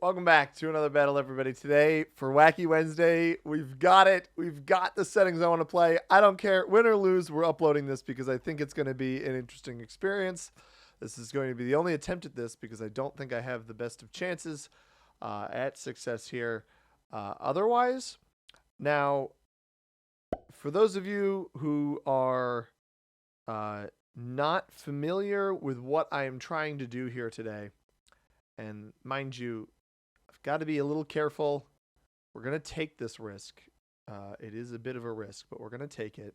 Welcome back to another battle, everybody. Today, for Wacky Wednesday, we've got it. We've got the settings I want to play. I don't care. Win or lose, we're uploading this because I think it's going to be an interesting experience. This is going to be the only attempt at this because I don't think I have the best of chances at success here otherwise. Now, for those of you who are not familiar with what I am trying to do here today, and mind you, I've got to be a little careful. We're going to take this risk. It is a bit of a risk, but we're going to take it.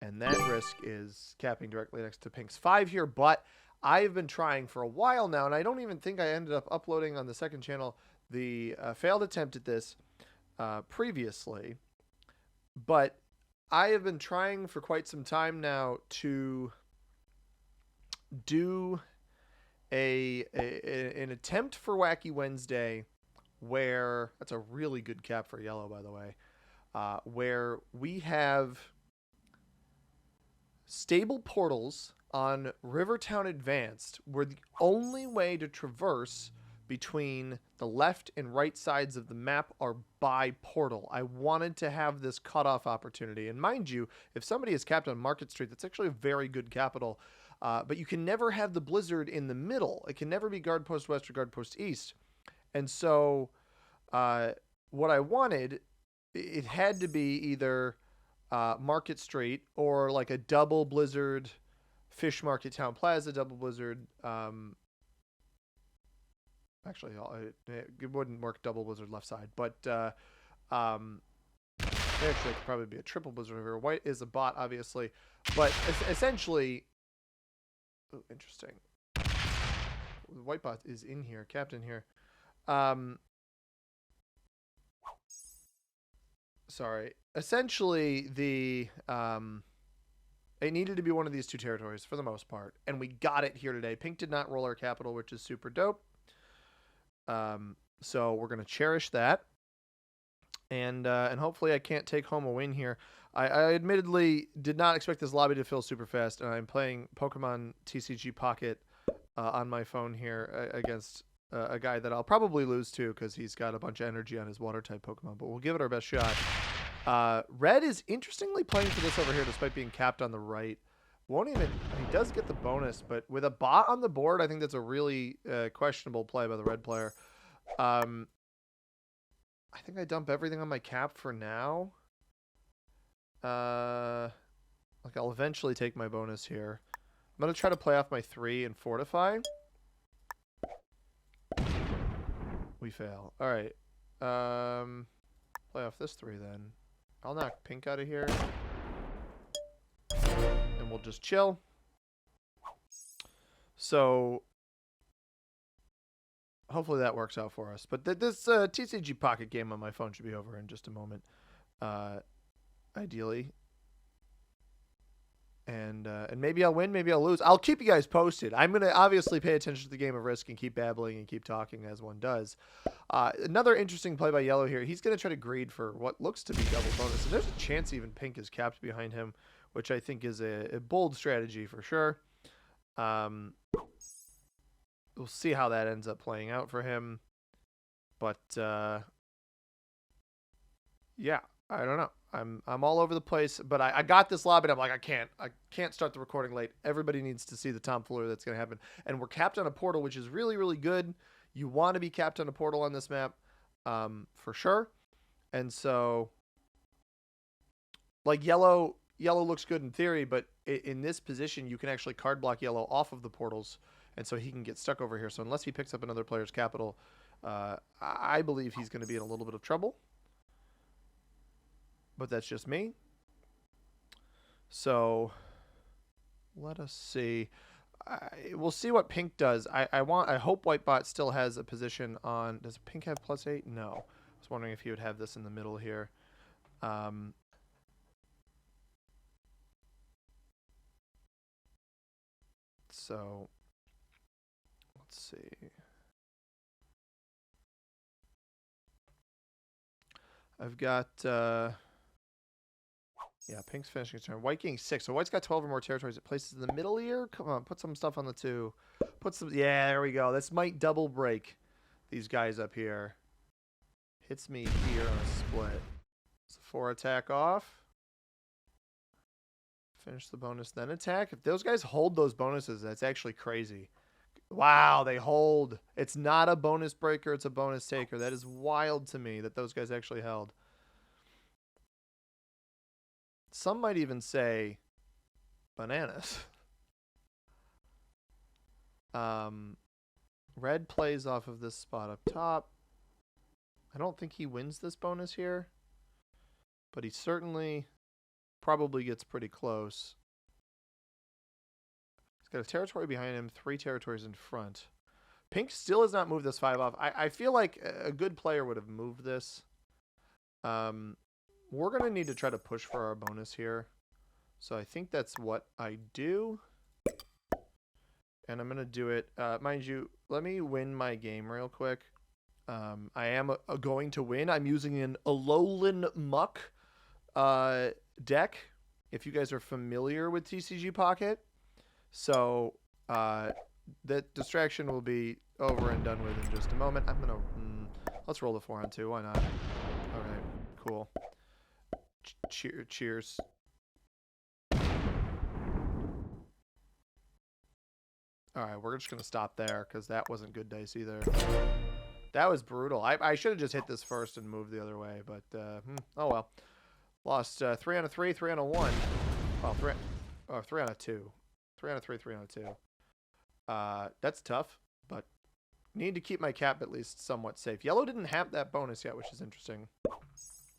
And that risk is capping directly next to Pink's 5 here. But I've been trying for a while now, and I don't even think I ended up uploading on the second channel the failed attempt at this previously. But I have been trying for quite some time now to do an attempt for Wacky Wednesday where that's a really good cap for yellow, by the way, where we have stable portals on Rivertown Advanced where the only way to traverse between the left and right sides of the map are by portal. I wanted to have this cutoff opportunity. And mind you, if somebody is capped on Market Street, that's actually a very good capital. But you can never have the blizzard in the middle. It can never be guard post west or guard post east. And so what I wanted, it had to be either Market Street or like a double blizzard Fish Market Town Plaza, double blizzard. Actually, it wouldn't work double blizzard left side. But actually, it could probably be a triple blizzard over here. White is a bot, obviously. But essentially... Oh, interesting. The white bot is in here, captain here. Sorry. Essentially, it needed to be one of these two territories for the most part, and we got it here today. Pink did not roll our capital, which is super dope. So we're gonna cherish that, and hopefully I can't take home a win here. I admittedly did not expect this lobby to fill super fast, and I'm playing Pokemon TCG Pocket on my phone here against a guy that I'll probably lose to because he's got a bunch of energy on his water-type Pokemon, but we'll give it our best shot. Red is interestingly playing for this over here despite being capped on the right. He does get the bonus, but with a bot on the board, I think that's a really questionable play by the red player. I think I dump everything on my cap for now. Like I'll eventually take my bonus here. I'm gonna try to play off my 3 and fortify. We fail. All right. Play off this 3 then. I'll knock Pink out of here, and we'll just chill. So hopefully that works out for us. But this TCG Pocket game on my phone should be over in just a moment. Ideally, and maybe I'll win, maybe I'll lose. I'll keep you guys posted. I'm gonna obviously pay attention to the game of Risk and keep babbling and keep talking as one does. Another interesting play by yellow here. He's gonna try to greed for what looks to be double bonus, and there's a chance even Pink is capped behind him, which I think is a bold strategy for sure. We'll see how that ends up playing out for him, but yeah, I don't know. I'm all over the place, but I got this lobby, and I'm like, I can't start the recording late. Everybody needs to see the tomfoolery that's going to happen. And we're capped on a portal, which is really, really good. You want to be capped on a portal on this map, for sure. And so, like, yellow looks good in theory, but in this position, you can actually card block yellow off of the portals, and so he can get stuck over here. So unless he picks up another player's capital, I believe he's going to be in a little bit of trouble. But that's just me. So let us see. We'll see what Pink does. I hope Whitebot still has a position on. Does Pink have +8? No. I was wondering if he would have this in the middle here. So let's see. I've got Yeah, Pink's finishing his turn. White getting 6. So White's got 12 or more territories. It places in the middle here. Come on, put some stuff on the 2. Put some. Yeah, there we go. This might double break these guys up here. Hits me here on a split. So 4 attack off. Finish the bonus, then attack. If those guys hold those bonuses, that's actually crazy. Wow, they hold. It's not a bonus breaker, it's a bonus taker. That is wild to me that those guys actually held. Some might even say bananas. Red plays off of this spot up top. I don't think he wins this bonus here, but he certainly probably gets pretty close. He's got a territory behind him, 3 territories in front. Pink still has not moved this 5 off. I feel like a good player would have moved this. We're going to need to try to push for our bonus here. So I think that's what I do. And I'm going to do it. Mind you, let me win my game real quick. I am going to win. I'm using an Alolan Muck deck, if you guys are familiar with TCG Pocket. So that distraction will be over and done with in just a moment. I'm going to... let's roll the 4 on 2. Why not? All right. Cool. Cheers. All right, we're just going to stop there because that wasn't good dice either. That was brutal. I should have just hit this first and moved the other way, but oh well. Lost 3 on a 3, 3 on a 1. Well, 3 on a 2. 3 on a 3, 3 on a 2. That's tough, but need to keep my cap at least somewhat safe. Yellow didn't have that bonus yet, which is interesting.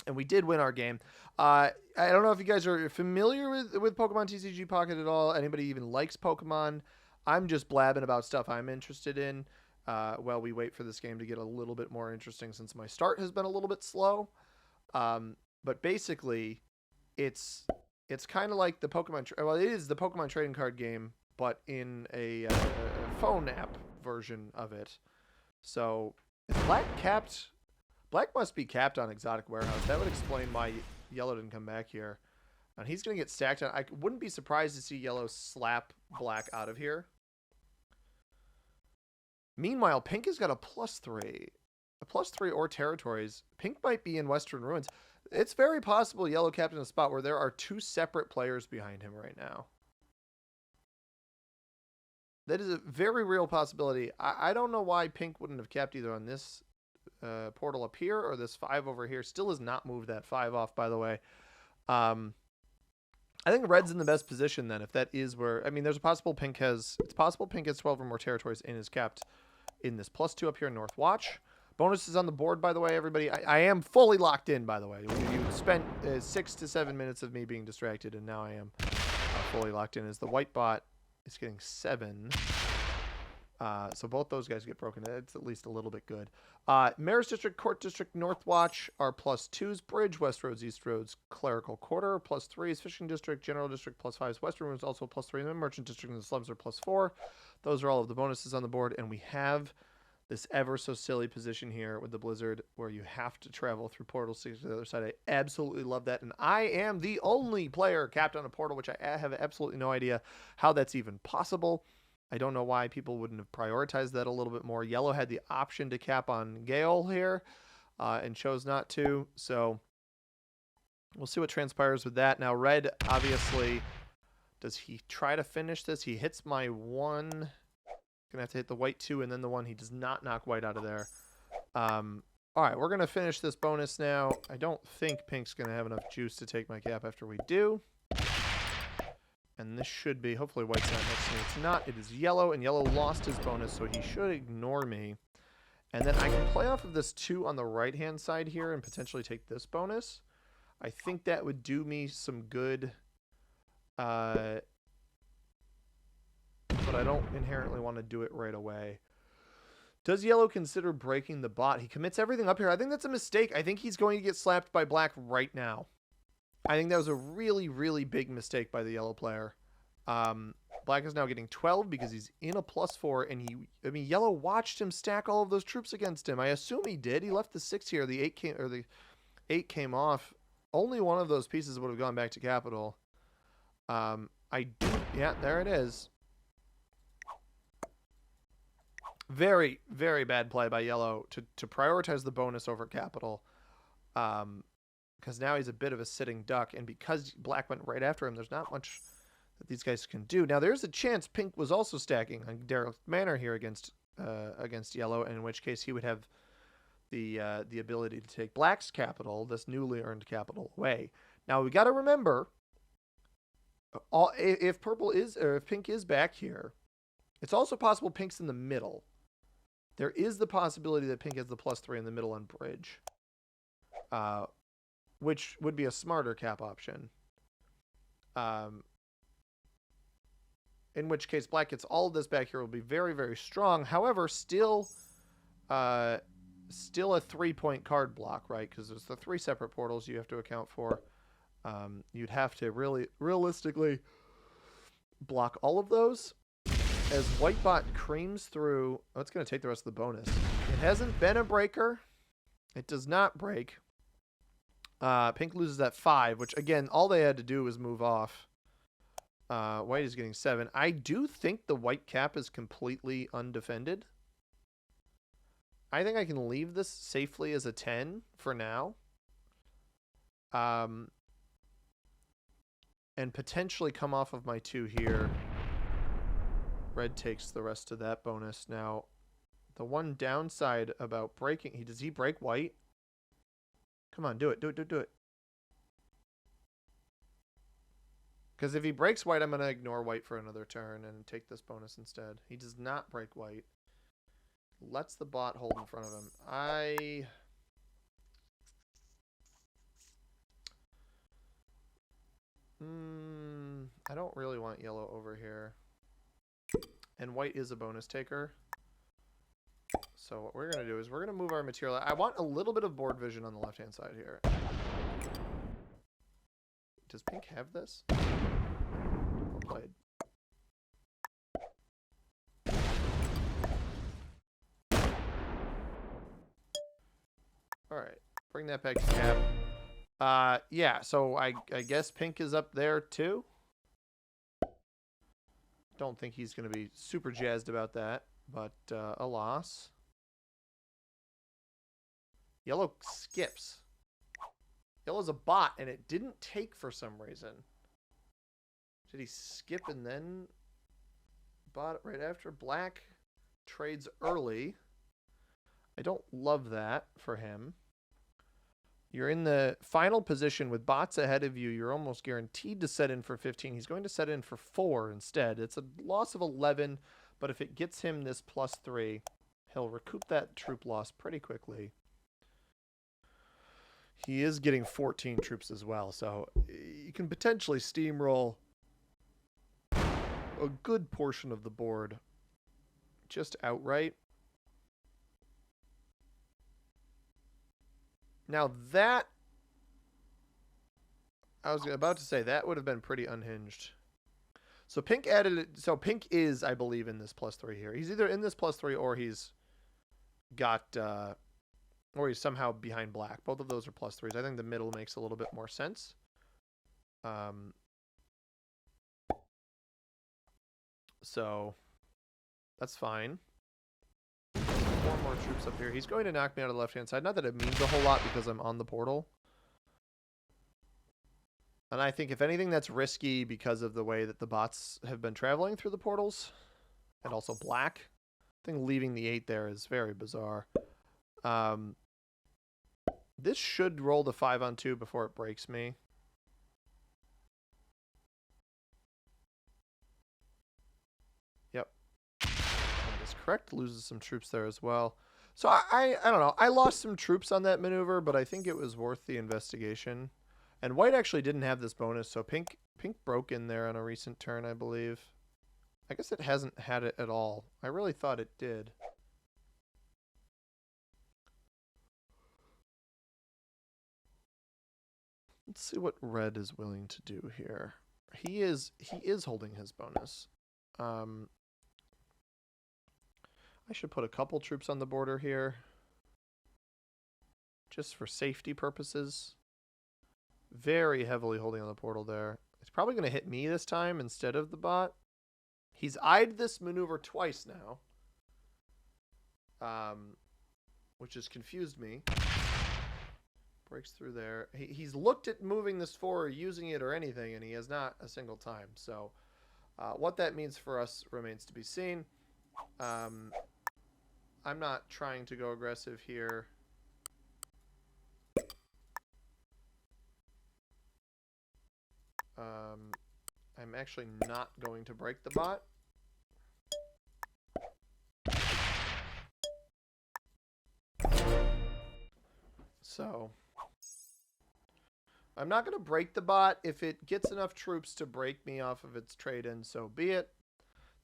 And we did win our game. I don't know if you guys are familiar with Pokemon TCG Pocket at all. Anybody even likes Pokemon? I'm just blabbing about stuff I'm interested in while we wait for this game to get a little bit more interesting since my start has been a little bit slow. But basically, it's kind of like the Pokemon... well, it is the Pokemon trading card game, but in a phone app version of it. So, is Black capped... Black must be capped on Exotic Warehouse. That would explain why Yellow didn't come back here. And he's going to get stacked on... I wouldn't be surprised to see Yellow slap Black out of here. Meanwhile, Pink has got a +3. A +3 or territories. Pink might be in Western Ruins. It's very possible Yellow capped in a spot where there are 2 separate players behind him right now. That is a very real possibility. I don't know why Pink wouldn't have capped either on this portal up here or this 5 over here. Still has not moved that 5 off, by the way. I think Red's in the best position then, if that is where... I mean, there's a possible Pink has... It's possible Pink has 12 or more territories and is capped in this +2 up here in North Watch. Bonuses on the board, by the way, everybody. I am fully locked in, by the way. You spent 6 to 7 minutes of me being distracted, and now I am fully locked in. As the white bot is getting 7. So both those guys get broken. It's at least a little bit good. Mayor's District, Court District, North Watch are +2s. Bridge, West Roads, East Roads, Clerical Quarter, +3s. Fishing District, General District, +5s. Western Roads also +3. And then Merchant District and the Slums are +4. Those are all of the bonuses on the board. And we have this ever so silly position here with the Blizzard where you have to travel through portals to get to the other side. I absolutely love that. And I am the only player capped on a portal, which I have absolutely no idea how that's even possible. I don't know why people wouldn't have prioritized that a little bit more. Yellow had the option to cap on Gale here and chose not to. So we'll see what transpires with that. Now, Red, obviously, does he try to finish this? He hits my 1. Going to have to hit the white 2 and then the 1. He does not knock white out of there. All right, we're going to finish this bonus now. I don't think Pink's going to have enough juice to take my cap after we do. And this should be, hopefully white's not next to me. It's not. It is Yellow, and Yellow lost his bonus, so he should ignore me. And then I can play off of this 2 on the right-hand side here and potentially take this bonus. I think that would do me some good. But I don't inherently want to do it right away. Does Yellow consider breaking the bot? He commits everything up here. I think that's a mistake. I think he's going to get slapped by Black right now. I think that was a really, really big mistake by the Yellow player. Black is now getting 12 because he's in a +4, and Yellow watched him stack all of those troops against him. I assume he did. He left the 6 here. The 8 came off. Only one of those pieces would have gone back to capital. Yeah, there it is. Very, very bad play by yellow to prioritize the bonus over capital. Because now he's a bit of a sitting duck, and because black went right after him, there's not much that these guys can do. Now there's a chance pink was also stacking on Derek Manor here against yellow, and in which case he would have the ability to take black's capital, this newly earned capital, away. Now we got to remember, if pink is back here, it's also possible pink's in the middle. There is the possibility that pink has the +3 in the middle on bridge, which would be a smarter cap option. In which case, black gets all of this back here, will be very, very strong. However, still a 3-point card block, right? Because there's the 3 separate portals you have to account for. You'd have to really realistically block all of those. As white bot creams through, it's going to take the rest of the bonus. It hasn't been a breaker. It does not break. Pink loses that 5, which again, all they had to do was move off. White is getting 7. I do think the white cap is completely undefended. I think I can leave this safely as a 10 for now. And potentially come off of my 2 here. Red takes the rest of that bonus. Now, the one downside about breaking... Does he break white? Come on, do it. Do it. Because if he breaks white, I'm going to ignore white for another turn and take this bonus instead. He does not break white. Lets the bot hold in front of him. I don't really want yellow over here. And white is a bonus taker. So what we're going to do is we're going to move our material. I want a little bit of board vision on the left-hand side here. Does pink have this? Well played. All right. Bring that back to cap. Yeah, so I guess pink is up there too. Don't think he's going to be super jazzed about that, but a loss. Yellow skips. Yellow's a bot, and it didn't take for some reason. Did he skip and then bot right after? Black trades early. I don't love that for him. You're in the final position with bots ahead of you. You're almost guaranteed to set in for 15. He's going to set in for 4 instead. It's a loss of 11, but if it gets him this +3, he'll recoup that troop loss pretty quickly. He is getting 14 troops as well, so you can potentially steamroll a good portion of the board just outright. Now that, I was about to say, that would have been pretty unhinged. So pink added it. So pink is, I believe, in this +3 here. He's either in this +3 or he's got, or he's somehow behind black. Both of those are +3s. I think the middle makes a little bit more sense. So that's fine. 4 more troops up here. He's going to knock me out of the left-hand side. Not that it means a whole lot because I'm on the portal. And I think, if anything, that's risky because of the way that the bots have been traveling through the portals. And also black. I think leaving the 8 there is very bizarre. This should roll the 5-on-2 before it breaks me. Yep. That is correct. Loses some troops there as well. So I don't know. I lost some troops on that maneuver, but I think it was worth the investigation. And white actually didn't have this bonus, so pink broke in there on a recent turn, I believe. I guess it hasn't had it at all. I really thought it did. Let's see what red is willing to do here. He is holding his bonus. I should put a couple troops on the border here, just for safety purposes. Very heavily holding on the portal there. It's probably going to hit me this time instead of the bot. He's eyed this maneuver twice now. which has confused me. Breaks through there. He's looked at moving this forward, using it or anything, and he has not a single time. So what that means for us remains to be seen. I'm not trying to go aggressive here. I'm actually not going to break the bot. So I'm not going to break the bot. If it gets enough troops to break me off of its trade-in, so be it.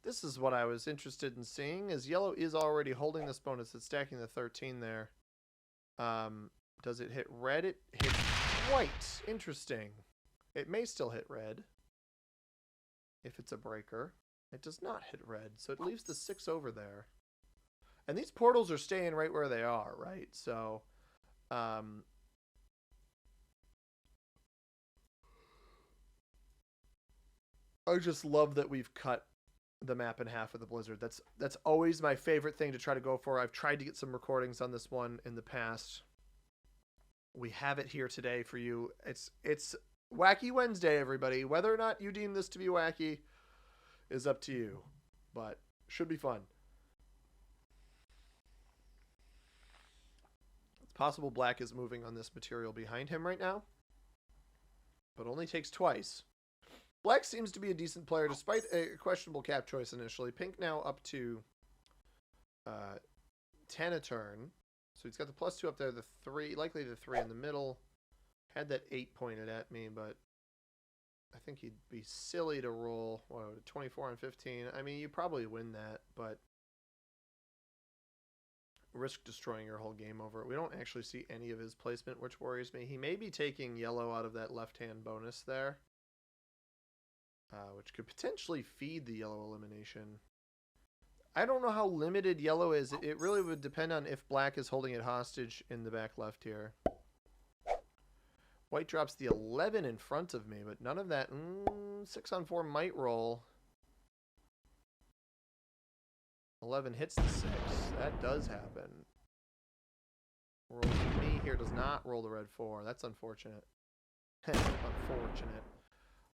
This is what I was interested in seeing, as yellow is already holding this bonus. It's stacking the 13 there. Does it hit red? It hits white. Interesting. It may still hit red if it's a breaker. It does not hit red, so it leaves the 6 over there. And these portals are staying right where they are, right? So, I just love that we've cut the map in half with the blizzard. That's always my favorite thing to try to go for. I've tried to get some recordings on this one in the past. We have it here today for you. It's Wacky Wednesday, everybody. Whether or not you deem this to be wacky is up to you, but should be fun. It's possible black is moving on this material behind him right now, but only takes twice. Black seems to be a decent player despite a questionable cap choice initially. Pink now up to 10 a turn. So he's got the +2 up there, the 3, likely the 3 in the middle. Had that 8 pointed at me, but I think he'd be silly to roll 24 and 15. I mean, you probably win that, but risk destroying your whole game over it. We don't actually see any of his placement, which worries me. He may be taking yellow out of that left-hand bonus there, which could potentially feed the yellow elimination. I don't know how limited yellow is. It really would depend on if black is holding it hostage in the back left here. White drops the 11 in front of me, but none of that. 6 on 4 might roll. 11 hits the 6. That does happen. Rolls me here does not roll the red 4. That's unfortunate. Unfortunate.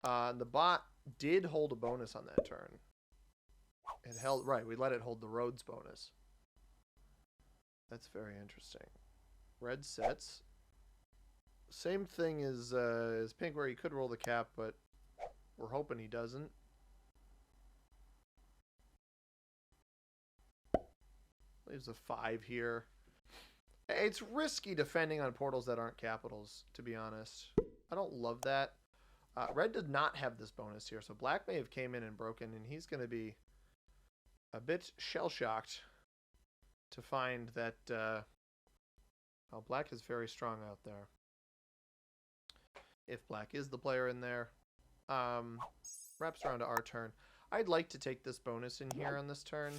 The bot did hold a bonus on that turn. It held, right, we let it hold the roads bonus. That's very interesting. Red sets. Same thing as pink, where he could roll the cap, but we're hoping he doesn't. Leaves a 5 here. It's risky defending on portals that aren't capitals, to be honest. I don't love that. Red did not have this bonus here, so black may have came in and broken, and he's going to be a bit shell-shocked to find that well, black is very strong out there. If black is the player in there. Wraps around to our turn. I'd like to take this bonus in here on this turn.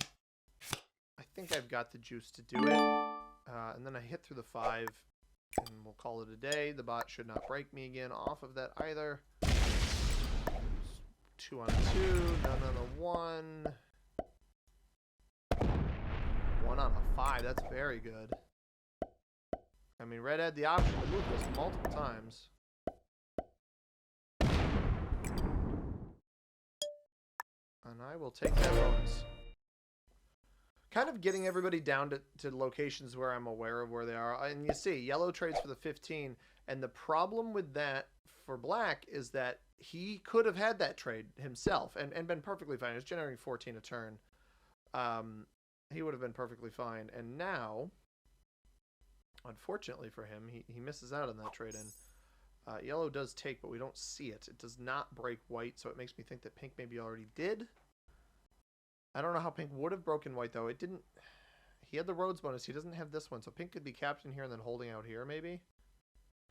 I think I've got the juice to do it. And then I hit through the 5, and we'll call it a day. The bot should not break me again off of that either. 2 on 2, none on a 1. 1 on a 5, that's very good. I mean, red had the option to move this multiple times. And I will take that bonus. Kind of getting everybody down to locations where I'm aware of where they are. And you see, yellow trades for the 15. And the problem with that for black is that he could have had that trade himself and been perfectly fine. He was generating 14 a turn. He would have been perfectly fine. And now, unfortunately for him, he misses out on that trade-in. Yellow does take, but we don't see it. It does not break white, so it makes me think that pink maybe already did. I don't know how pink would have broken white, though. It didn't. He had the roads bonus. He doesn't have this one, so pink could be capped in here and then holding out here, maybe?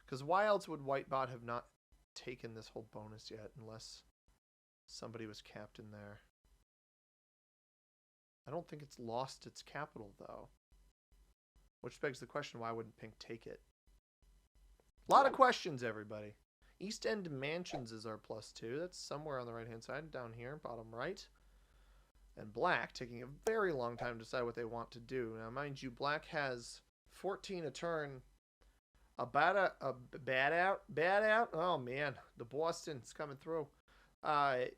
Because why else would white bot have not taken this whole bonus yet, unless somebody was capped in there? I don't think it's lost its capital, though. Which begs the question, why wouldn't pink take it? A lot of questions, everybody. East End Mansions is our +2. That's somewhere on the right-hand side, down here, bottom right. and black taking a very long time to decide what they want to do. Now, mind you, black has 14 a turn. A bad out. Oh man, the Boston's coming through. A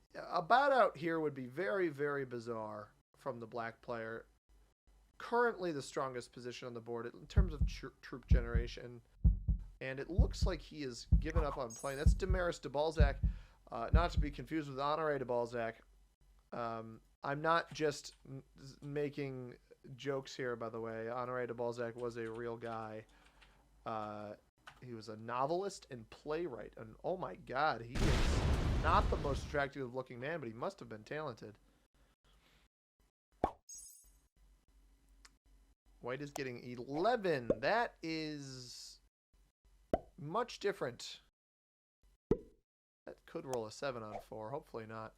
bad out here would be very, very bizarre from the black player. Currently the strongest position on the board in terms of troop generation, and it looks like he has given up on playing. That's Damaris de Balzac, not to be confused with Honoré de Balzac. I'm not just making jokes here, by the way. Honoré de Balzac was a real guy. He was a novelist and playwright, and oh my god, he is not the most attractive looking man, but he must have been talented. White is getting 11. That is much different. That could roll a 7 on 4. Hopefully not.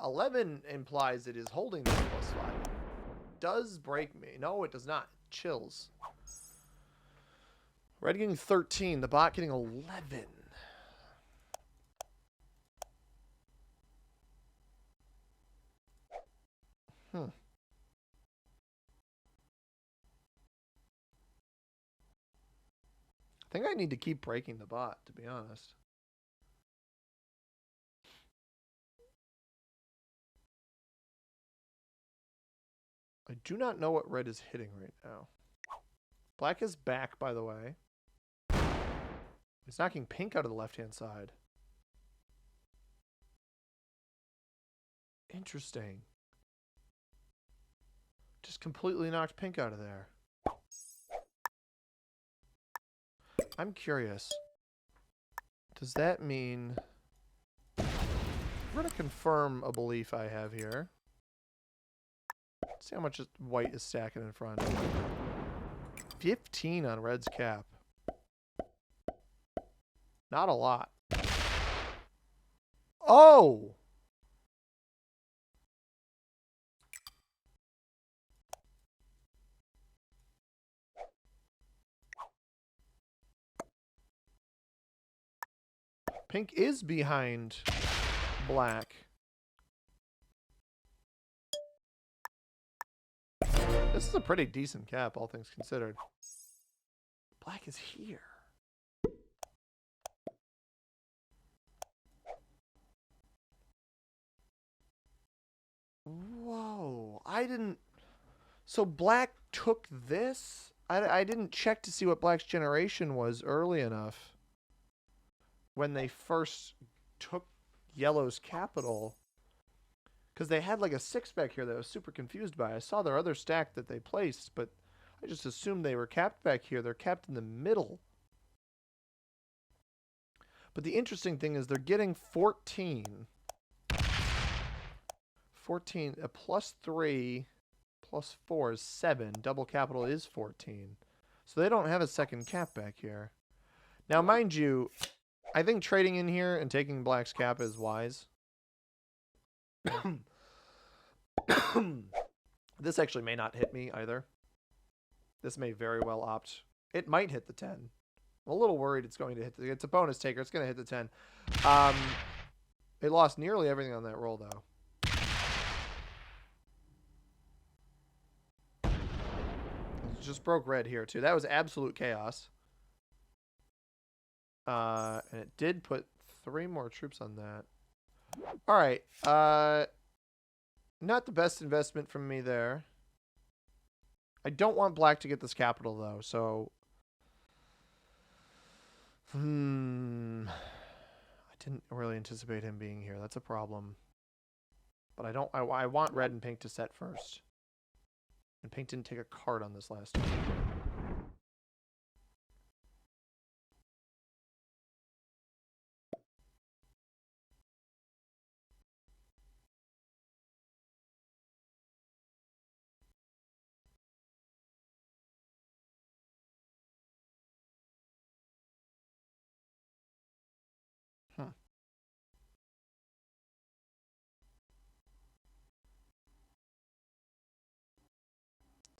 11 implies it is holding this +5. Does break me. No, it does not. It chills. Red getting 13. The bot getting 11. I think I need to keep breaking the bot, to be honest. I do not know what red is hitting right now. Black is back, by the way. He's knocking pink out of the left-hand side. Interesting. Just completely knocked pink out of there. I'm curious. Does that mean... I'm going to confirm a belief I have here. Let's see how much white is stacking in front. 15 on red's cap. Not a lot. Oh! Pink is behind black. This is a pretty decent cap, all things considered. Black is here. Whoa. I didn't... So black took this? I didn't check to see what black's generation was early enough. When they first took yellow's capital, because they had like a 6-back here that I was super confused by. I saw their other stack that they placed, but I just assumed they were capped back here. They're capped in the middle. But the interesting thing is they're getting 14. 14, a +3 +4 is 7. Double capital is 14. So they don't have a second cap back here. Now, mind you, I think trading in here and taking black's cap is wise. This actually may not hit me either. This may very well opt. It might hit the 10. I'm a little worried it's going to hit the... It's a bonus taker. It's going to hit the 10. It lost nearly everything on that roll, though. It just broke red here, too. That was absolute chaos. And it did put 3 more troops on that. All right. Not the best investment from me there. I don't want black to get this capital, though, so... I didn't really anticipate him being here. That's a problem. But I want red and pink to set first. And pink didn't take a card on this last one.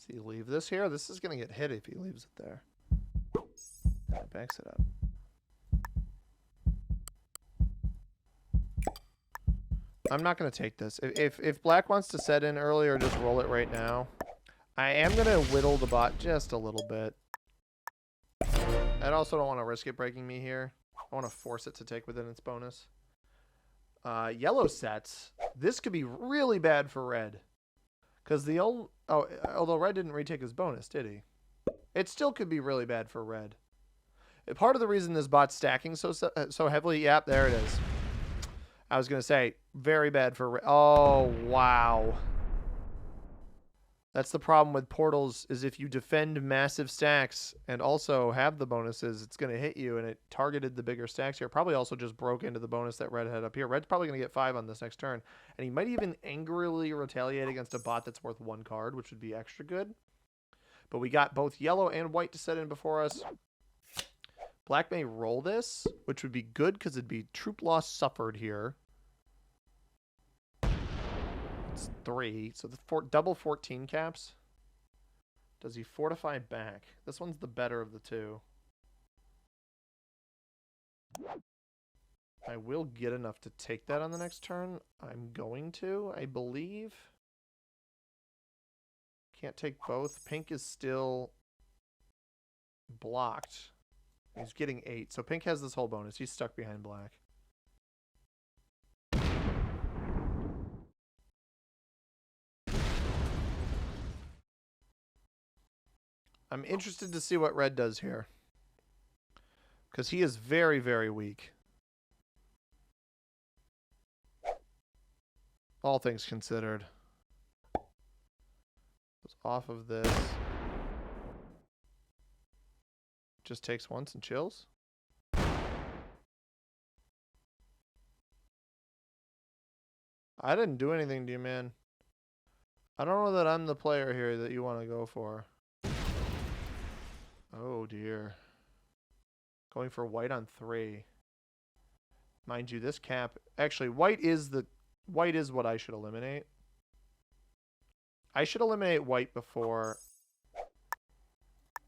Does he leave this here? This is going to get hit if he leaves it there. That backs it up. I'm not going to take this. If black wants to set in early or just roll it right now, I am going to whittle the bot just a little bit. I also don't want to risk it breaking me here. I want to force it to take within its bonus. Yellow sets. This could be really bad for red. Because the old... Oh, although red didn't retake his bonus, did he? It still could be really bad for red. Part of the reason this bot's stacking so heavily... Yep, there it is. I was going to say, very bad for red. Oh, wow. That's the problem with portals, is if you defend massive stacks and also have the bonuses, it's going to hit you, and it targeted the bigger stacks here. Probably also just broke into the bonus that red had up here. Red's probably going to get 5 on this next turn, and he might even angrily retaliate against a bot that's worth 1 card, which would be extra good. But we got both yellow and white to set in before us. Black may roll this, which would be good because it'd be troop loss suffered here. It's 3, so the double 14 caps. Does he fortify back? This one's the better of the two. I will get enough to take that on the next turn. I'm going to, I believe. Can't take both. Pink is still blocked. He's getting 8, so pink has this whole bonus. He's stuck behind black. I'm interested to see what red does here. Because he is very, very weak. All things considered. Goes off of this. Just takes once and chills. I didn't do anything to you, man. I don't know that I'm the player here that you want to go for. Oh dear. Going for white on 3. Mind you, this cap... Actually, white is what I should eliminate. I should eliminate white before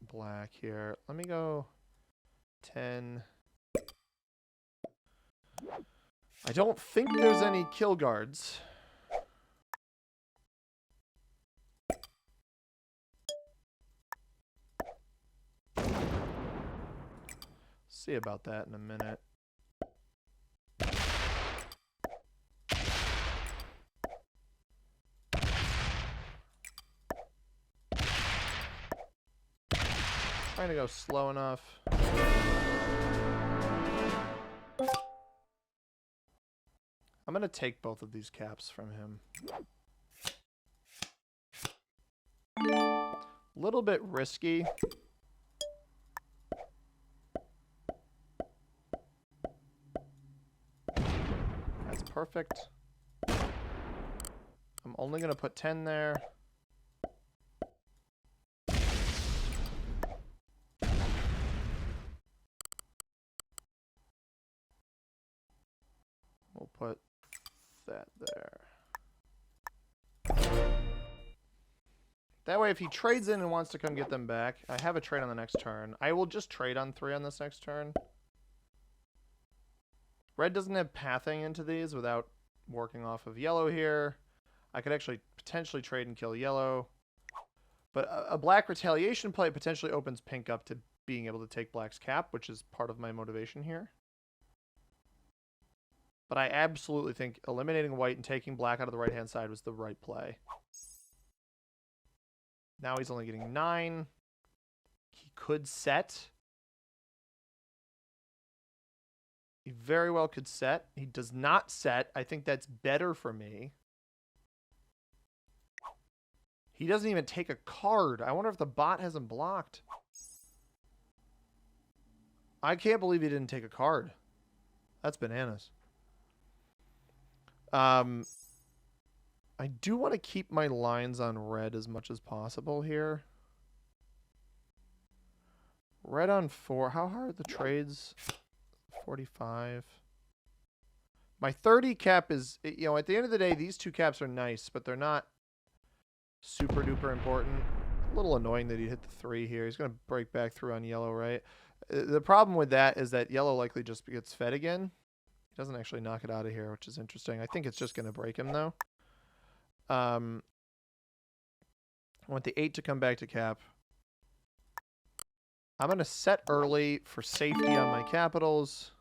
black here. Let me go 10. I don't think there's any kill guards. See about that in a minute. Trying to go slow enough. I'm going to take both of these caps from him. A little bit risky. That's perfect. I'm only going to put 10 there. We'll put that there. That way, if he trades in and wants to come get them back, I have a trade on the next turn. I will just trade on 3 on this next turn. Red doesn't have pathing into these without working off of yellow here. I could actually potentially trade and kill yellow. But a black retaliation play potentially opens pink up to being able to take black's cap, which is part of my motivation here. But I absolutely think eliminating white and taking black out of the right-hand side was the right play. Now he's only getting 9. He could set. He very well could set. He does not set. I think that's better for me. He doesn't even take a card. I wonder if the bot has him blocked. I can't believe he didn't take a card. That's bananas. I do want to keep my lines on red as much as possible here. Red on 4. How hard are the trades? 45. My 30 cap is, you know, at the end of the day, these 2 caps are nice, but they're not super duper important. A little annoying that he hit the 3 here. He's going to break back through on yellow, right? The problem with that is that yellow likely just gets fed again. Doesn't actually knock it out of here, which is interesting. I think it's just going to break him, though. I want the 8 to come back to cap. I'm going to set early for safety on my capitals.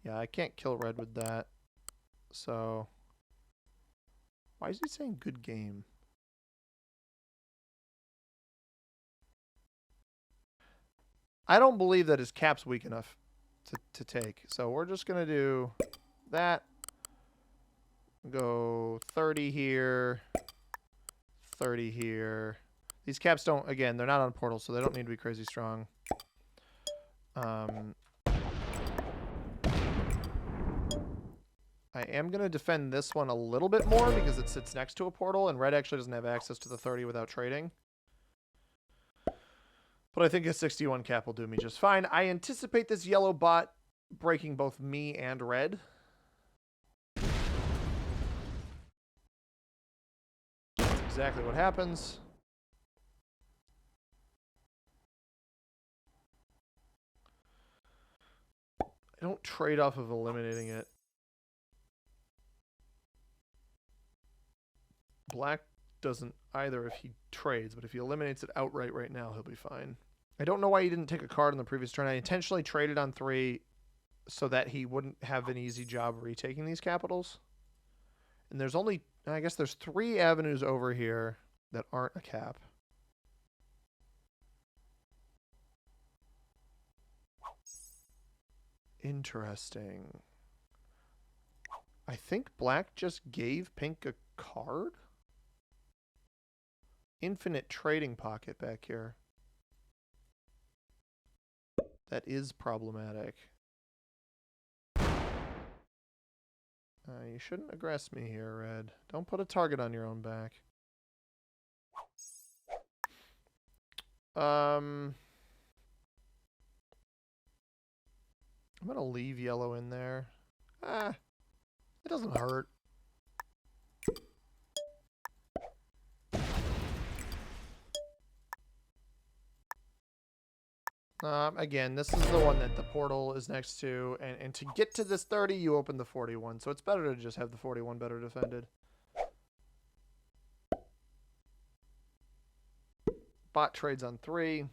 Yeah, I can't kill red with that. So, why is he saying good game? I don't believe that his cap's weak enough to take. So we're just going to do that. Go 30 here. 30 here. These caps don't, again, they're not on portal, so they don't need to be crazy strong. I am going to defend this one a little bit more because it sits next to a portal, and red actually doesn't have access to the 30 without trading. But I think a 61 cap will do me just fine. I anticipate this yellow bot breaking both me and red. That's exactly what happens. I don't trade off of eliminating it. Black doesn't either if he trades, but if he eliminates it outright right now, he'll be fine. I don't know why he didn't take a card in the previous turn. I intentionally traded on 3 so that he wouldn't have an easy job retaking these capitals. And there's only, I guess there's 3 avenues over here that aren't a cap. Interesting. I think black just gave pink a card? Infinite trading pocket back here. That is problematic. You shouldn't aggress me here, red. Don't put a target on your own back. I'm going to leave yellow in there. It doesn't hurt. Again, this is the one that the portal is next to, and to get to this 30, you open the 41, so it's better to just have the 41 better defended. Bot trades on 3.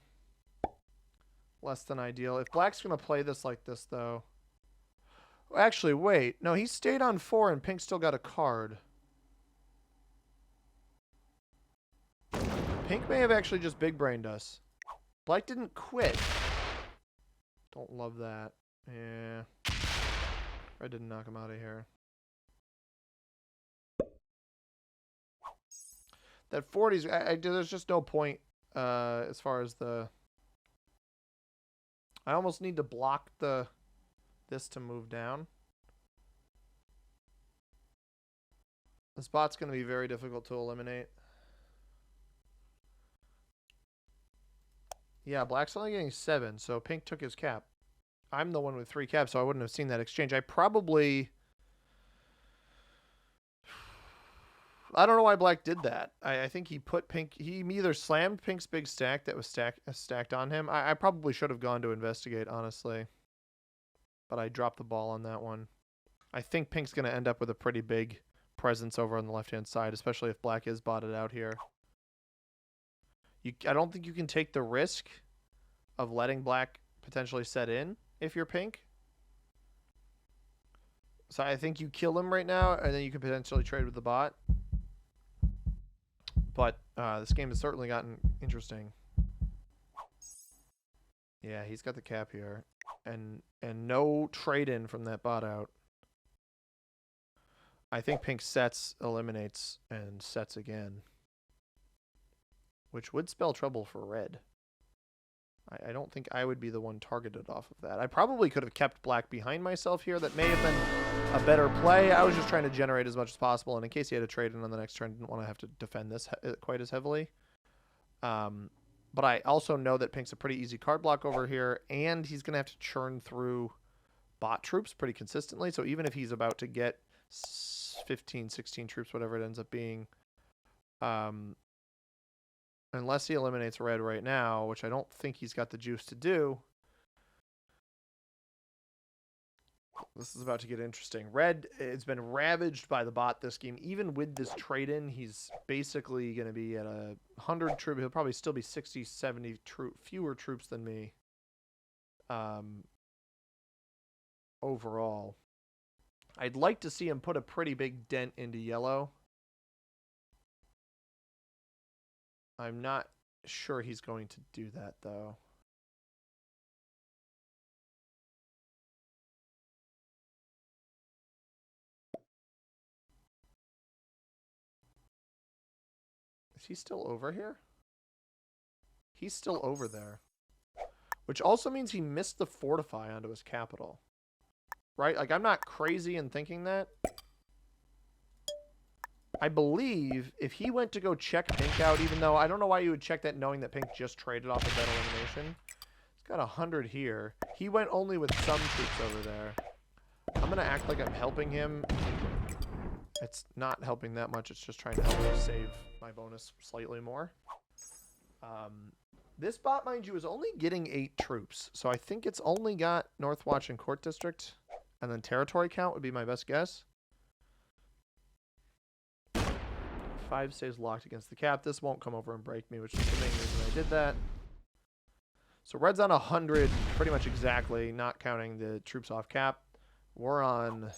Less than ideal. If black's going to play this like this, though... Actually, wait. No, he stayed on 4, and pink still got a card. Pink may have actually just big-brained us. Black didn't quit. Don't love that. Yeah. I didn't knock him out of here. That 40's... there's just no point as far as the... I almost need to block this to move down. This bot's going to be very difficult to eliminate. Yeah, black's only getting 7, so pink took his cap. I'm the one with 3 caps, so I wouldn't have seen that exchange. I probably... I don't know why black did that. I think he put pink... He either slammed pink's big stack that was stacked on him. I probably should have gone to investigate, honestly. But I dropped the ball on that one. I think pink's going to end up with a pretty big presence over on the left-hand side, especially if black is botted out here. I don't think you can take the risk of letting black potentially set in if you're pink. So I think you kill him right now, and then you can potentially trade with the bot. But this game has certainly gotten interesting. Yeah, he's got the cap here. And no trade-in from that bot out. I think pink sets, eliminates, and sets again. Which would spell trouble for red. I don't think I would be the one targeted off of that. I probably could have kept black behind myself here. That may have been a better play. I was just trying to generate as much as possible, and in case he had a trade-in on the next turn, didn't want to have to defend this quite as heavily. But I also know that pink's a pretty easy card block over here, and he's going to have to churn through bot troops pretty consistently. So even if he's about to get 15, 16 troops, whatever it ends up being, unless he eliminates red right now, which I don't think he's got the juice to do, This is about to get interesting. Red has been ravaged by the bot this game. Even with this trade-in, he's basically going to be at 100 troops. He'll probably still be 60, 70 fewer troops than me overall. I'd like to see him put a pretty big dent into yellow. I'm not sure he's going to do that, though. Is he still over here? He's still over there. Which also means he missed the fortify onto his capital. Right? Like, I'm not crazy in thinking that. I believe if he went to go check Pink out, even though I don't know why you would check that knowing that Pink just traded off of that elimination. He's got 100 here. He went only with some troops over there. I'm going to act like I'm helping him. It's not helping that much. It's just trying to help me save my bonus slightly more. This bot, mind you, is only getting 8 troops. So I think it's only got Northwatch and Court District. And then territory count would be my best guess. 5 stays locked against the cap. This won't come over and break me, which is the main reason I did that. So red's on 100 pretty much exactly, not counting the troops off cap. We're on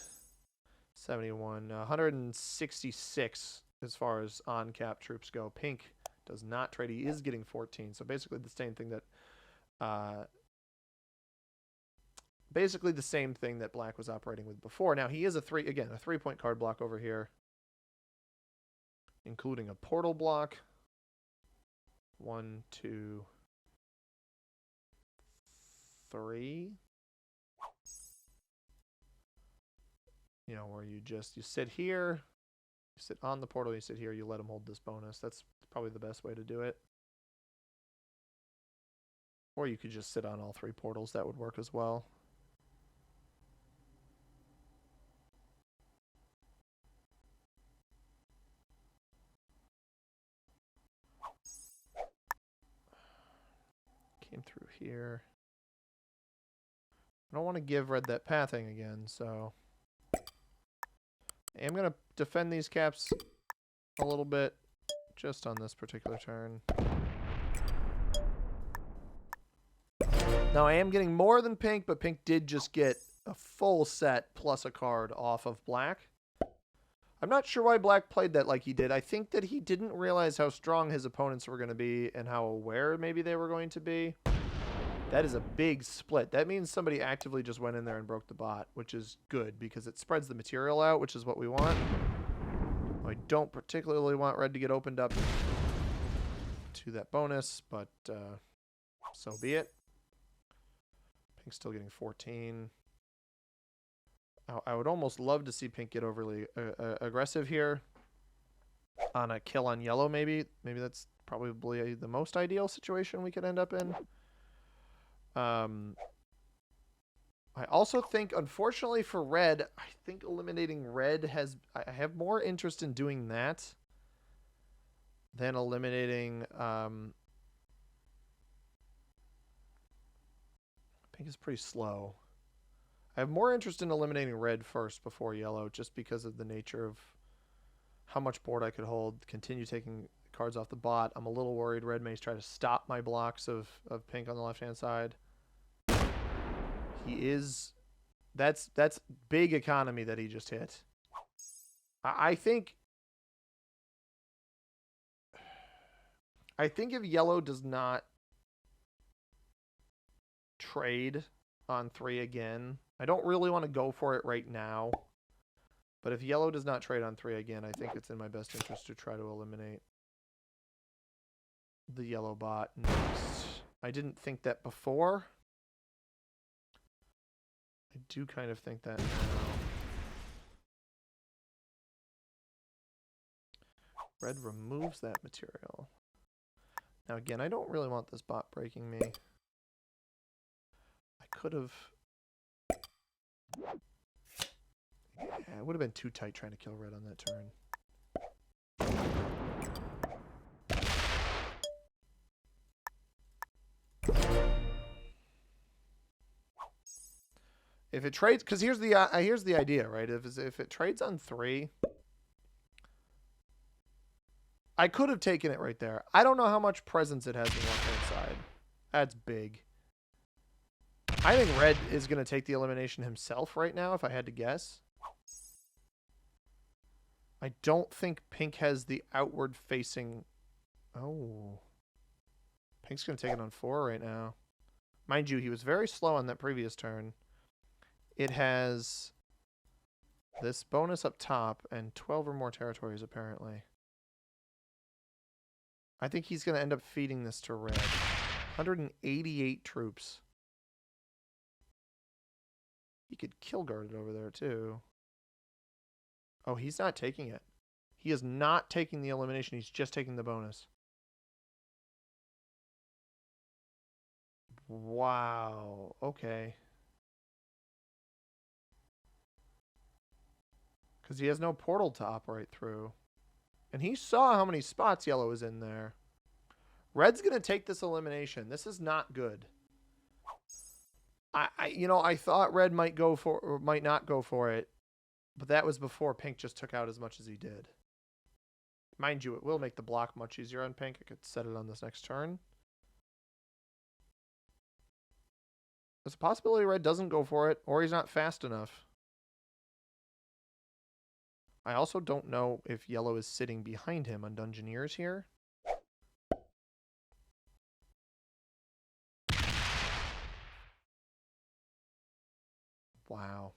71, 166 as far as on-cap troops go. Pink does not trade. He is getting 14. So basically the same thing that Black was operating with before. Now he is a 3-point card block over here, including a portal block. 1, 2, 3. You know, where you sit here, you sit on the portal, you sit here, you let him hold this bonus. That's probably the best way to do it. Or you could just sit on all 3 portals. That would work as well. Came through here. I don't want to give red that pathing again, so I am going to defend these caps a little bit just on this particular turn. Now I am getting more than Pink, but Pink did just get a full set plus a card off of Black. I'm not sure why Black played that like he did. I think that he didn't realize how strong his opponents were going to be and how aware maybe they were going to be. That is a big split. That means somebody actively just went in there and broke the bot, which is good because it spreads the material out, which is what we want. I don't particularly want red to get opened up to that bonus, but so be it. Pink's still getting 14. I would almost love to see Pink get overly aggressive here on a kill on yellow, maybe. Maybe that's probably the most ideal situation we could end up in. I also think, unfortunately for red, I think eliminating red I have more interest in doing that than eliminating Pink is pretty slow. I have more interest in eliminating red first before yellow, just because of the nature of how much board I could hold, continue taking cards off the bot. I'm a little worried red may try to stop my blocks of Pink on the left-hand side. He is... That's big economy that he just hit. I think if yellow does not trade on 3 again, I don't really want to go for it right now. But if yellow does not trade on 3 again, I think it's in my best interest to try to eliminate the yellow bot next. I didn't think that before. I do kind of think that now. Red removes that material. Now again, I don't really want this bot breaking me. I could have... Yeah, it would have been too tight trying to kill red on that turn. If it trades, because here's the idea, right? If it trades on 3, I could have taken it right there. I don't know how much presence it has on the left-hand side. That's big. I think red is going to take the elimination himself right now, if I had to guess. I don't think pink has the outward facing... Oh. Pink's going to take it on 4 right now. Mind you, he was very slow on that previous turn. It has this bonus up top and 12 or more territories, apparently. I think he's going to end up feeding this to red. 188 troops. He could kill guard it over there, too. Oh, he's not taking it. He is not taking the elimination. He's just taking the bonus. Wow. Okay. Because he has no portal to operate through. And he saw how many spots yellow is in there. Red's going to take this elimination. This is not good. I thought red might go for or might not go for it, but that was before pink just took out as much as he did. Mind you, it will make the block much easier on pink. I could set it on this next turn. There's a possibility red doesn't go for it, or he's not fast enough. I also don't know if yellow is sitting behind him on Dungeoneers here. Wow.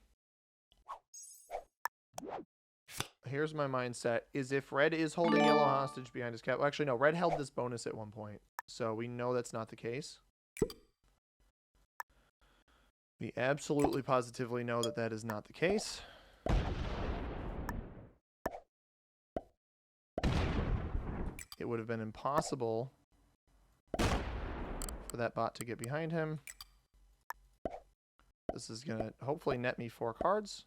Here's my mindset, is if red is holding yellow hostage behind his cap... Well, actually, no, red held this bonus at one point, so we know that's not the case. We absolutely positively know that that is not the case. It would have been impossible for that bot to get behind him. This is going to hopefully net me 4 cards.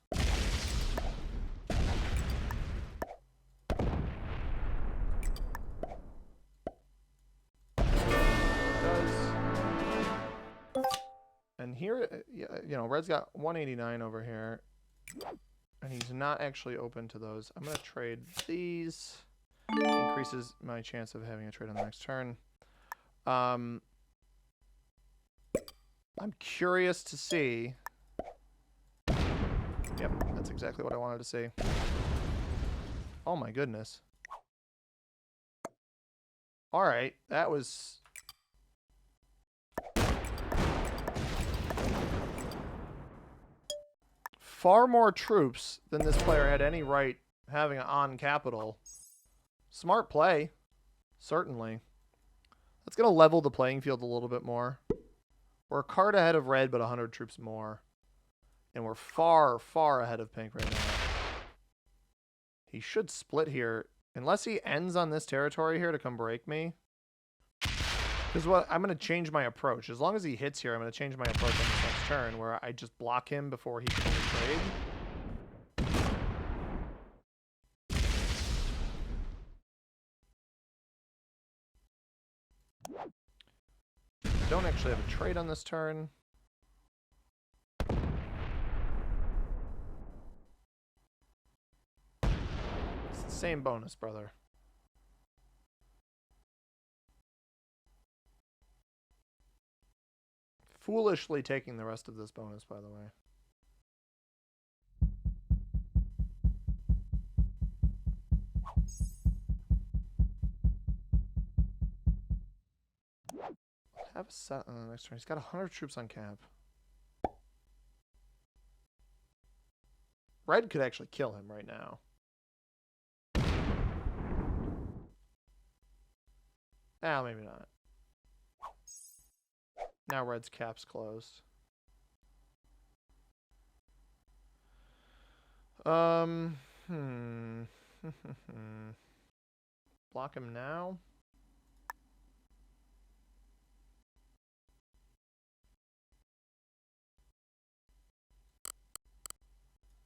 And here, you know, red's got 189 over here. And he's not actually open to those. I'm going to trade these. Increases my chance of having a trade on the next turn. I'm curious to see. Yep, that's exactly what I wanted to see. Oh my goodness. All right, that was... far more troops than this player had any right having on capital. Smart play, certainly. That's going to level the playing field a little bit more. We're a card ahead of red, but 100 troops more. And we're far, far ahead of pink right now. He should split here, unless he ends on this territory here to come break me. Because what I'm going to change my approach. As long as he hits here, I'm going to change my approach on this next turn, where I just block him before he can even trade. Don't actually have a trade on this turn. It's the same bonus, brother. Foolishly taking the rest of this bonus, by the way. Have a set on the next turn. He's got 100 troops on cap. Red could actually kill him right now. Ah, maybe not. Now red's cap's closed. Block him now.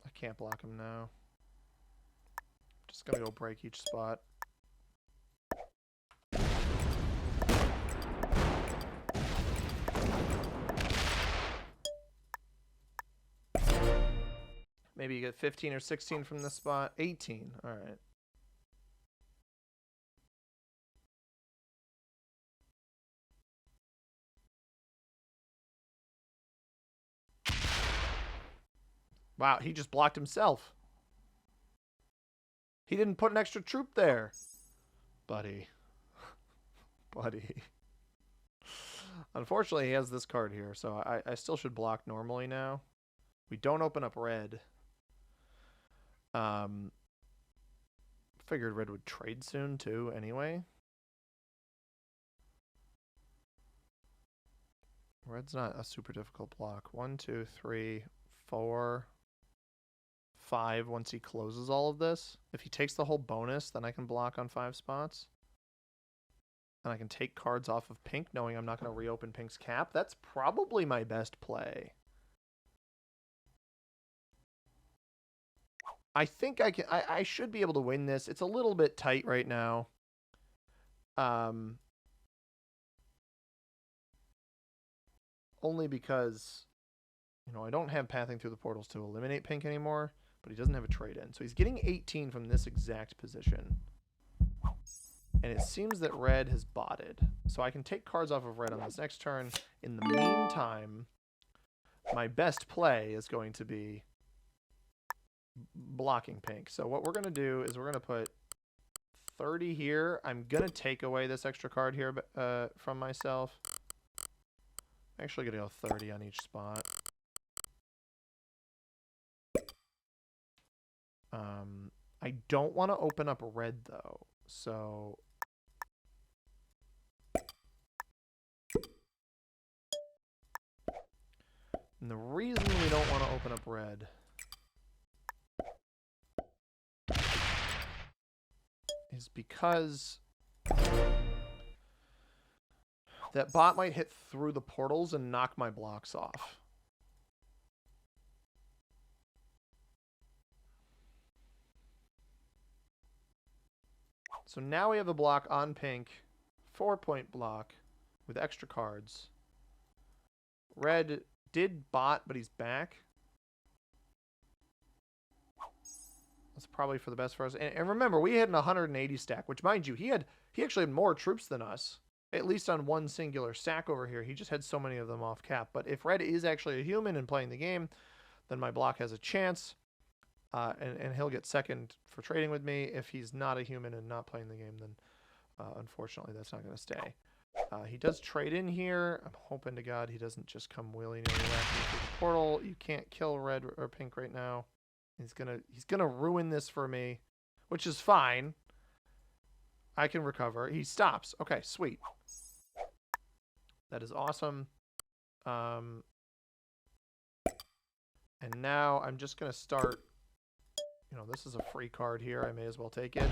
I can't block him now. Just gonna go break each spot. Maybe you get 15 or 16 from this spot. 18. All right. Wow, he just blocked himself. He didn't put an extra troop there. Buddy. Buddy. Unfortunately, he has this card here, so I still should block normally now. We don't open up red. Figured red would trade soon, too, anyway. Red's not a super difficult block. 1, 2, 3, 4, 5 once he closes all of this. If he takes the whole bonus, then I can block on 5 spots. And I can take cards off of pink, knowing I'm not going to reopen pink's cap. That's probably my best play. I think I can. I should be able to win this. It's a little bit tight right now. Only because, you know, I don't have pathing through the portals to eliminate pink anymore, but he doesn't have a trade in. So he's getting 18 from this exact position. And it seems that red has botted. So I can take cards off of red on this next turn. In the meantime, my best play is going to be blocking pink. So what we're going to do is we're going to put 30 here. I'm going to take away this extra card here from myself. I'm actually going to go 30 on each spot. I don't want to open up red, though. So and the reason we don't want to open up red is because that bot might hit through the portals and knock my blocks off. So now we have a block on pink, 4-point block with extra cards. Red did bot, but he's back. That's probably for the best for us. And remember, we had an 180 stack, which, mind you, he actually had more troops than us, at least on one singular stack over here. He just had so many of them off cap. But if red is actually a human and playing the game, then my block has a chance. And he'll get second for trading with me. If he's not a human and not playing the game, then unfortunately that's not going to stay. He does trade in here. I'm hoping to God he doesn't just come willy-nilly whacking through the portal. You can't kill red or pink right now. He's gonna ruin this for me, which is fine. I can recover. He stops. Okay, sweet. That is awesome. And now I'm just gonna start. You know, this is a free card here. I may as well take it.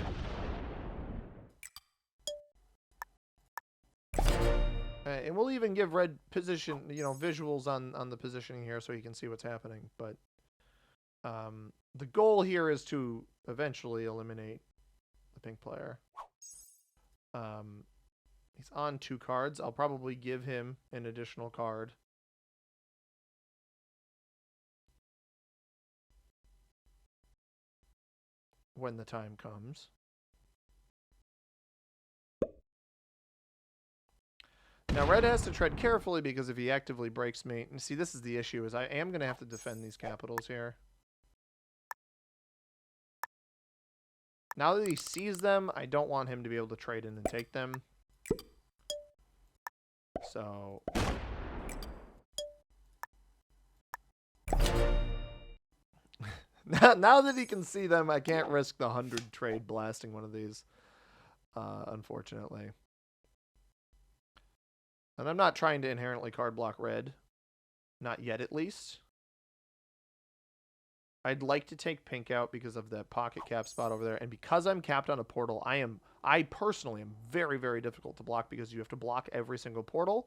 And we'll even give red position, you know, visuals on the positioning here so you can see what's happening. But the goal here is to eventually eliminate the pink player. He's on 2 cards. I'll probably give him an additional card. When the time comes. Now red has to tread carefully because if he actively breaks me, and see this is the issue, is I am going to have to defend these capitals here. Now that he sees them, I don't want him to be able to trade in and take them. So now that he can see them, I can't risk the 100 trade blasting one of these, unfortunately. And I'm not trying to inherently card block red. Not yet, at least. I'd like to take pink out because of that pocket cap spot over there. And because I'm capped on a portal, I personally am very, very difficult to block because you have to block every single portal.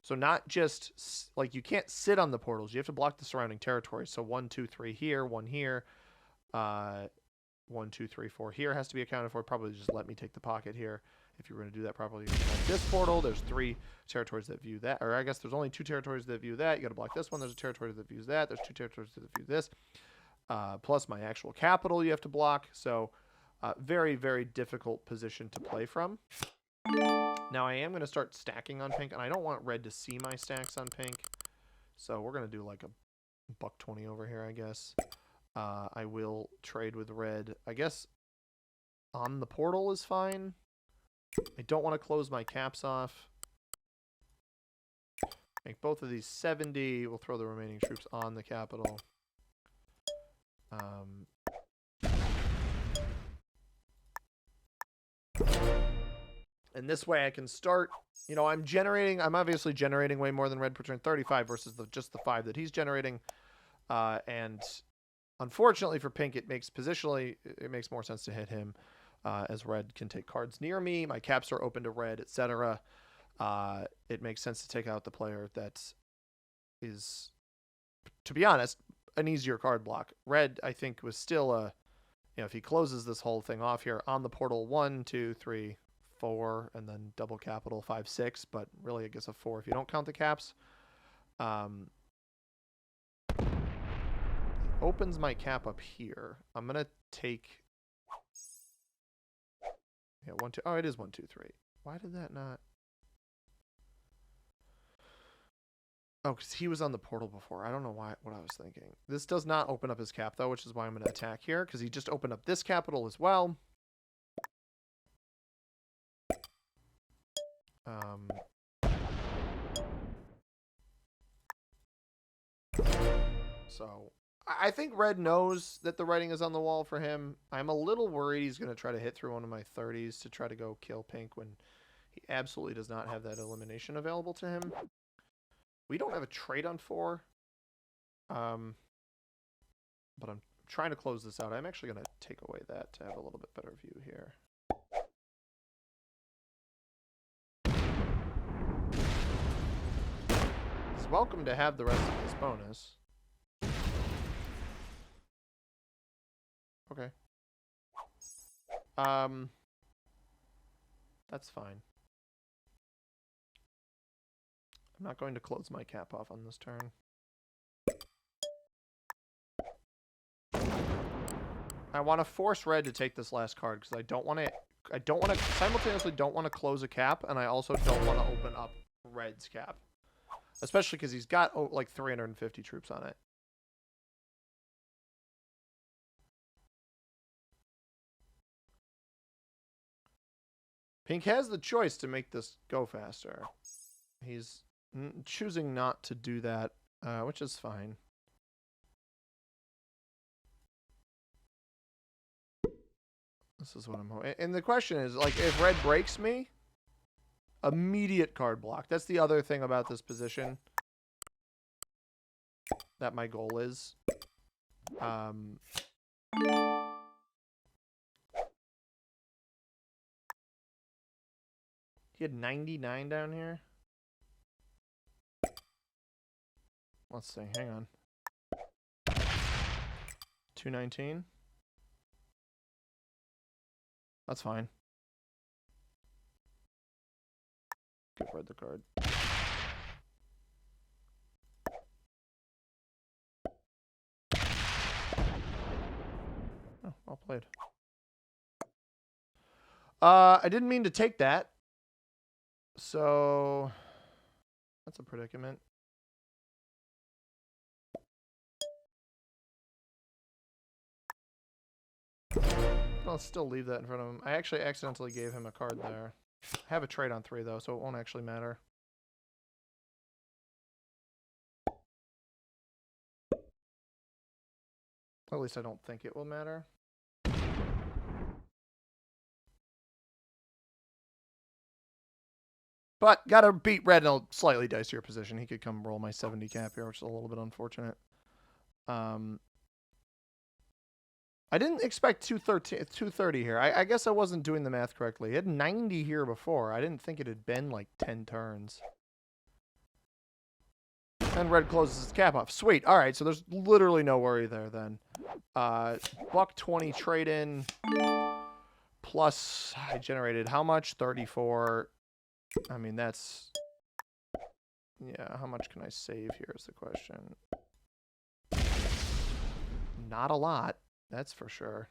So not just, like, you can't sit on the portals. You have to block the surrounding territories. So 1, 2, 3 here, 1 here. 1, 2, 3, 4 here has to be accounted for. Probably just let me take the pocket here. If you were going to do that properly, like this portal, there's 3 territories that view that. Or I guess there's only 2 territories that view that. You got to block this one. There's a territory that views that. There's 2 territories that view this. plus my actual capital you have to block. So very, very difficult position to play from. Now I am going to start stacking on pink, and I don't want red to see my stacks on pink. So we're going to do like a $1.20 over here, I guess. I will trade with red. I guess on the portal is fine. I don't want to close my caps off. Make both of these 70. We'll throw the remaining troops on the capital. And this way I can start, you know, I'm obviously generating way more than red per turn, 35 versus just the 5 that he's generating. And unfortunately for pink, positionally, it makes more sense to hit him, as red can take cards near me. My caps are open to red, etc. It makes sense to take out the player that is, to be honest, an easier card block. Red, I think, was still if he closes this whole thing off here on the portal, 1, 2, 3, 4, and then double capital 5, 6, but really I guess a 4 if you don't count the caps. Opens my cap up here. I'm gonna take 1, 2. Oh, it is 1, 2, 3. Why did that not? Oh, because he was on the portal before. I don't know what I was thinking. This does not open up his cap, though, which is why I'm going to attack here, because he just opened up this capital as well. So I think red knows that the writing is on the wall for him. I'm a little worried he's going to try to hit through one of my 30s to try to go kill pink when he absolutely does not have that elimination available to him. We don't have a trade on 4. But I'm trying to close this out. I'm actually going to take away that to have a little bit better view here. He's welcome to have the rest of this bonus. Okay. That's fine. I'm not going to close my cap off on this turn. I want to force red to take this last card because I don't want to simultaneously don't want to close a cap, and I also don't want to open up red's cap. Especially because he's got like 350 troops on it. Pink has the choice to make this go faster. He's choosing not to do that, which is fine. This is what I'm hoping. And the question is, like, if red breaks me, immediate card block. That's the other thing about this position that my goal is. He had 99 down here. Let's see. Hang on. 219. That's fine. Give red the card. Oh, well played. I didn't mean to take that. So that's a predicament. I'll still leave that in front of him. I actually accidentally gave him a card there. I have a trade on 3 though, so it won't actually matter. At least I don't think it will matter. But gotta beat red in a slightly dicier position. He could come roll my 70 cap here, which is a little bit unfortunate. I didn't expect 230 here. I guess I wasn't doing the math correctly. It had 90 here before. I didn't think it had been like 10 turns. And red closes its cap off. Sweet. All right, so there's literally no worry there then. $1.20 trade in. Plus, I generated how much? 34. I mean, that's... Yeah, how much can I save here is the question. Not a lot, that's for sure.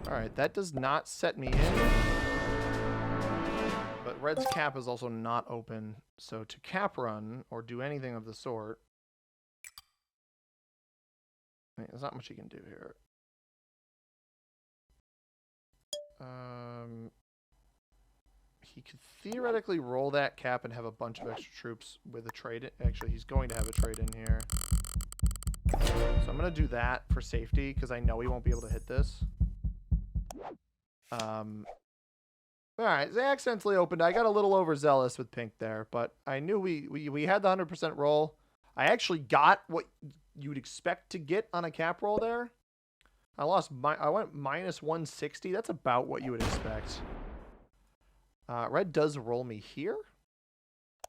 Alright, that does not set me in. But red's cap is also not open. So to cap run, or do anything of the sort... there's not much he can do here. He could theoretically roll that cap and have a bunch of extra troops with a trade. Actually, he's going to have a trade in here. So I'm going to do that for safety, because I know he won't be able to hit this. Alright, they accidentally opened. I got a little overzealous with pink there, but I knew we had the 100% roll. I actually got what you'd expect to get on a cap roll there. I went minus 160. That's about what you would expect. Red does roll me here.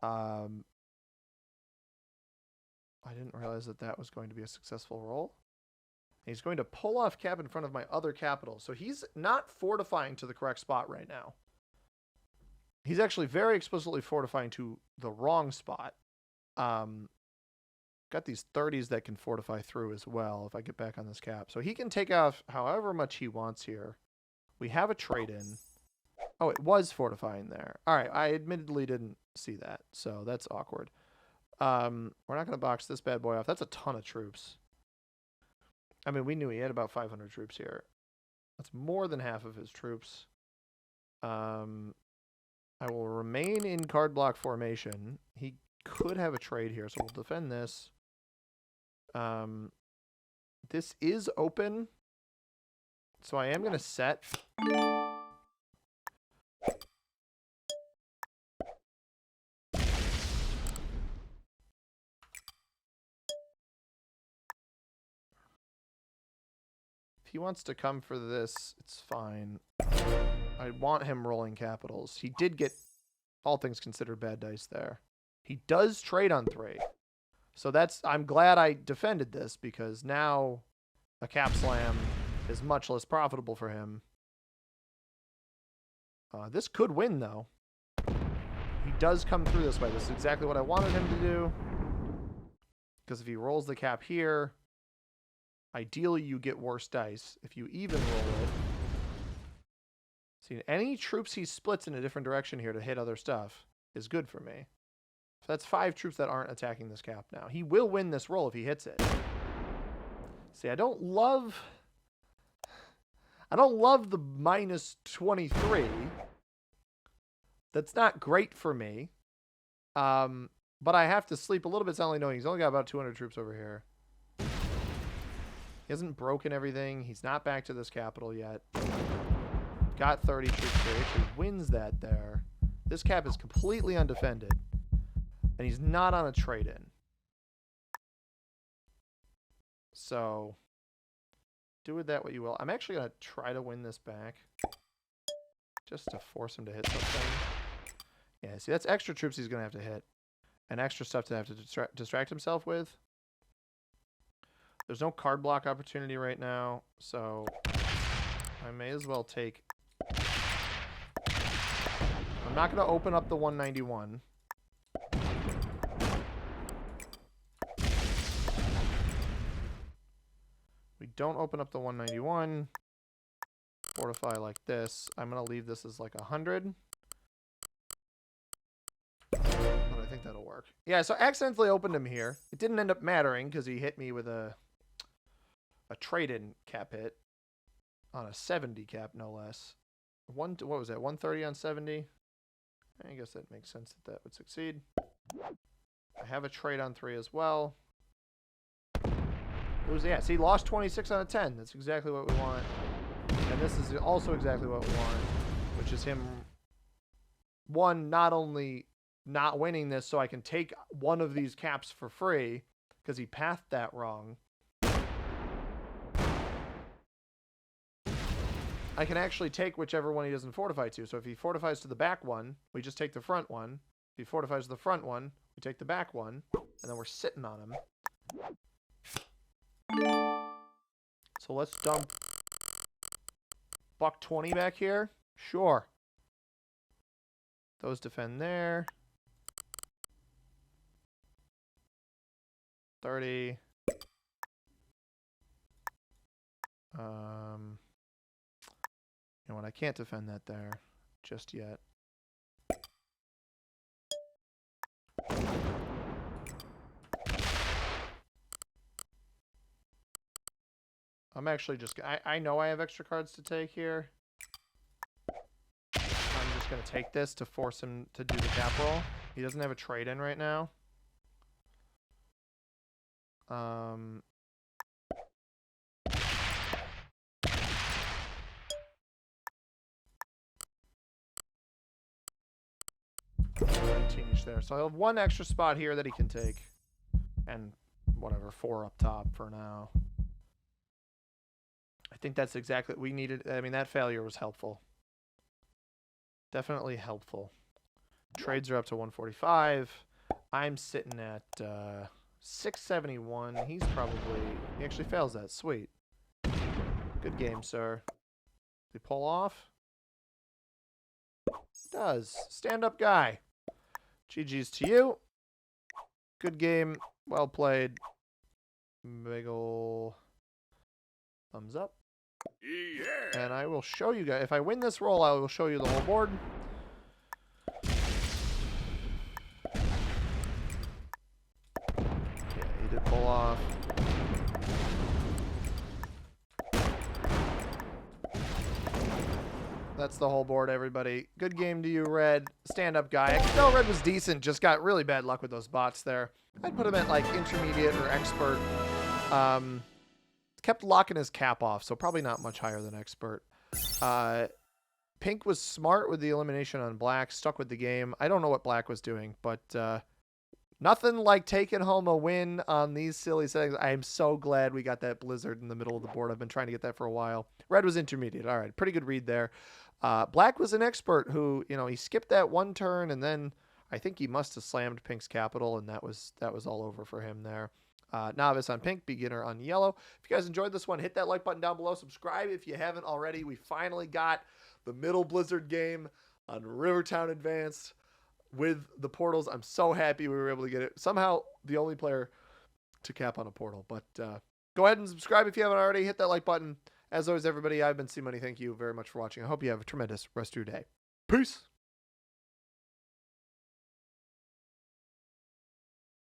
I didn't realize that that was going to be a successful roll. He's going to pull off cap in front of my other capital. So he's not fortifying to the correct spot right now. He's actually very explicitly fortifying to the wrong spot. Got these 30s that can fortify through as well if I get back on this cap. So he can take off however much he wants here. We have a trade-in. Oh, it was fortifying there. All right, I admittedly didn't see that, so that's awkward. We're not going to box this bad boy off. That's a ton of troops. I mean, we knew he had about 500 troops here. That's more than half of his troops. I will remain in card block formation. He could have a trade here, so we'll defend this. This is open, so I am going to set. If he wants to come for this, it's fine. I want him rolling capitals. He did get, all things considered, bad dice there. He does trade on 3. So I'm glad I defended this, because now a cap slam is much less profitable for him. This could win, though. He does come through this way. This is exactly what I wanted him to do. Because if he rolls the cap here, ideally you get worse dice. If you even roll it... See, any troops he splits in a different direction here to hit other stuff is good for me. So that's 5 troops that aren't attacking this cap now. He will win this roll if he hits it. See, I don't love the minus 23. That's not great for me. But I have to sleep a little bit soundly knowing he's only got about 200 troops over here. He hasn't broken everything. He's not back to this capital yet. Got 30 troops there. He actually wins that there. This cap is completely undefended. And he's not on a trade-in. So, do with that what you will. I'm actually going to try to win this back. Just to force him to hit something. Yeah, see, that's extra troops he's going to have to hit. And extra stuff to have to distract himself with. There's no card block opportunity right now. So, I may as well take... I'm not going to open up the 191. We don't open up the 191. Fortify like this. I'm going to leave this as like 100. But I think that'll work. Yeah, so I accidentally opened him here. It didn't end up mattering because he hit me with a trade-in cap hit on a 70 cap, no less. What was that? 130 on 70? I guess that makes sense that that would succeed. I have a trade on 3 as well. Yeah, see, lost 26 on a 10. That's exactly what we want. And this is also exactly what we want, which is him, one, not only not winning this so I can take one of these caps for free, because he pathed that wrong. I can actually take whichever one he doesn't fortify to. So if he fortifies to the back one, we just take the front one. If he fortifies to the front one, We take the back one, and then we're sitting on him. So let's dump $120 back here. Sure. Those defend there. 30. You know what? I can't defend that there just yet. I'm actually just... I know I have extra cards to take here. I'm just going to take this to force him to do the cap roll. He doesn't have a trade in right now. Teenish there. So I have one extra spot here that he can take. And whatever, 4 up top for now. I think that's exactly what we needed. I mean, that failure was helpful. Definitely helpful. Trades are up to 145. I'm sitting at 671. He actually fails that. Sweet. Good game, sir. Did he pull off? He does. Stand up guy. GG's to you. Good game. Well played. Big ol' thumbs up. Yeah. And I will show you guys. If I win this roll, I will show you the whole board. Yeah, he did pull off. That's the whole board, everybody. Good game to you, Red. Stand-up guy. I can tell Red was decent, just got really bad luck with those bots there. I'd put him at, like, intermediate or expert. Kept locking his cap off, so probably not much higher than expert. Pink was smart with the elimination on Black, stuck with the game. I don't know what Black was doing, but nothing like taking home a win on these silly settings. I am so glad we got that Blizzard in the middle of the board. I've been trying to get that for a while. Red was intermediate. All right, pretty good read there. Black was an expert who, you know, he skipped that one turn, and then I think he must have slammed Pink's capital, and that was all over for him there. Novice on Pink, beginner on Yellow. If you guys enjoyed this one, hit that like button down below. Subscribe if you haven't already. We finally got the middle Blizzard game on Rivertown Advanced with the portals. I'm so happy we were able to get it. Somehow the only player to cap on a portal. But go ahead and subscribe if you haven't already. Hit that like button. As always, everybody, I've been C-Money. Thank you very much for watching. I hope you have a tremendous rest of your day. Peace.